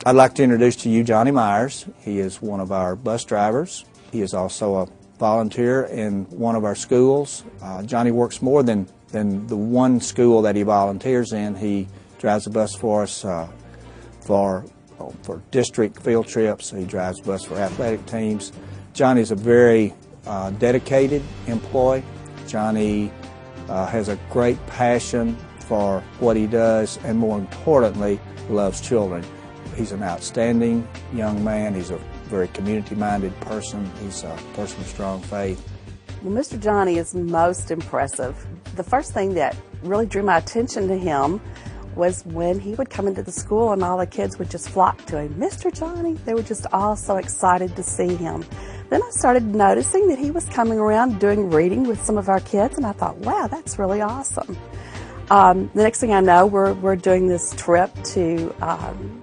I'd like to introduce to you Johnny Meyers. He is one of our bus drivers. He is also a volunteer in one of our schools. Johnny works more than the one school that he volunteers in. He drives a bus for us for district field trips. He drives a bus for athletic teams. Johnny's a very dedicated employee. Johnny has a great passion for what he does, and more importantly, loves children. He's an outstanding young man. He's a very community-minded person. He's a person of strong faith. Well, Mr. Johnny is most impressive. The first thing that really drew my attention to him was when he would come into the school and all the kids would just flock to him. Mr. Johnny, they were just all so excited to see him. Then I started noticing that he was coming around doing reading with some of our kids, and I thought, wow, that's really awesome. The next thing I know, we're doing this trip to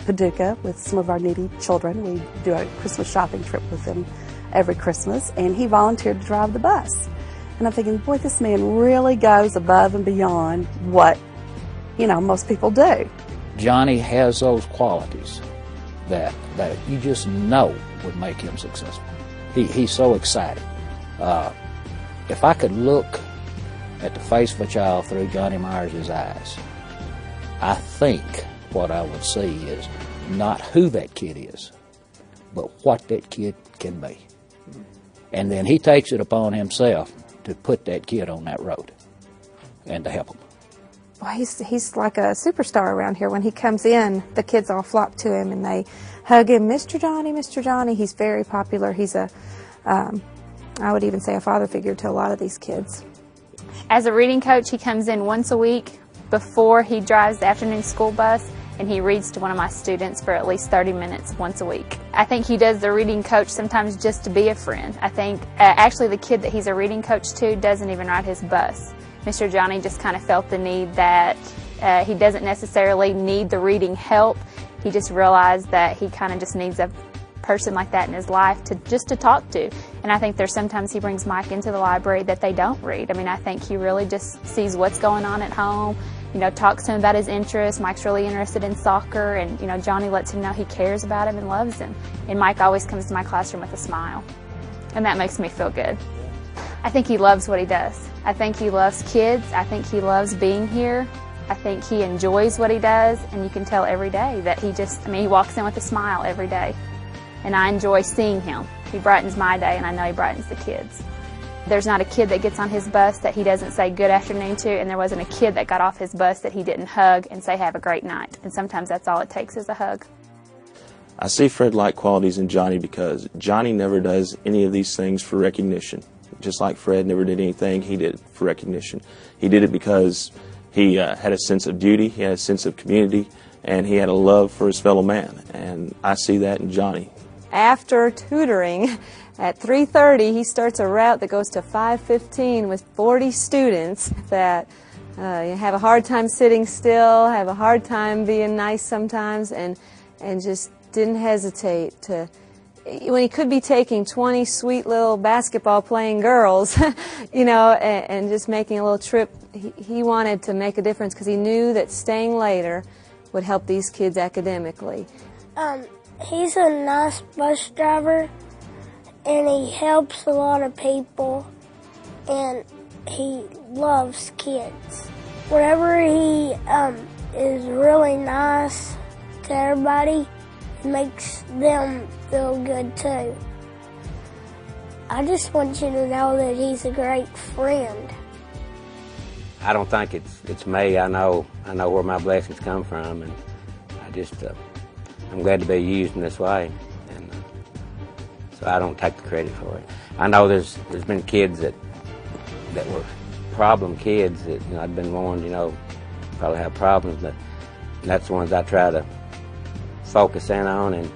Paducah with some of our needy children. We do a Christmas shopping trip with them every Christmas, and he volunteered to drive the bus. And I'm thinking, boy, this man really goes above and beyond what, most people do. Johnny has those qualities that you just know would make him successful. He's so excited. If I could look at the face of a child through Johnny Meyers' eyes, I think what I would see is not who that kid is, but what that kid can be. And then he takes it upon himself to put that kid on that road and to help him. Well, he's like a superstar around here. When he comes in, the kids all flock to him and they hug him. Mr. Johnny, Mr. Johnny. He's very popular. He's I would even say a father figure to a lot of these kids. As a reading coach, he comes in once a week before he drives the afternoon school bus, and he reads to one of my students for at least 30 minutes once a week. I think he does the reading coach sometimes just to be a friend. I think actually the kid that he's a reading coach to doesn't even ride his bus. Mr. Johnny just kind of felt the need that he doesn't necessarily need the reading help. He just realized that he kind of just needs a person like that in his life to talk to. And I think there's sometimes he brings Mike into the library that they don't read. I mean, I think he really just sees what's going on at home, talks to him about his interests. Mike's really interested in soccer, and Johnny lets him know he cares about him and loves him. And Mike always comes to my classroom with a smile, and that makes me feel good. I think he loves what he does. I think he loves kids. I think he loves being here. I think he enjoys what he does, and you can tell every day that he walks in with a smile every day. And I enjoy seeing him. He brightens my day, and I know he brightens the kids. There's not a kid that gets on his bus that he doesn't say good afternoon to, and there wasn't a kid that got off his bus that he didn't hug and say have a great night. And sometimes that's all it takes is a hug. I see Fred-like qualities in Johnny because Johnny never does any of these things for recognition. Just like Fred never did anything, he did it for recognition. He did it because he had a sense of duty, he had a sense of community, and he had a love for his fellow man. And I see that in Johnny. After tutoring, at 3:30, he starts a route that goes to 5:15 with 40 students that have a hard time sitting still, have a hard time being nice sometimes, and just didn't hesitate to, when he could be taking 20 sweet little basketball playing girls, and just making a little trip, he wanted to make a difference because he knew that staying later would help these kids academically. He's a nice bus driver, and he helps a lot of people, and he loves kids. Whenever he is really nice to everybody, it makes them feel good too. I just want you to know that he's a great friend. I don't think it's me. I know where my blessings come from, and I'm glad to be used in this way, and so I don't take the credit for it. I know there's been kids that were problem kids that I've been warned probably have problems, but that's the ones I try to focus in on, and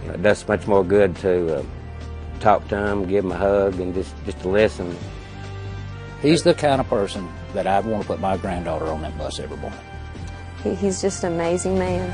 it does much more good to talk to them, give them a hug, and just to listen. He's the kind of person that I'd want to put my granddaughter on that bus every morning. He's just an amazing man.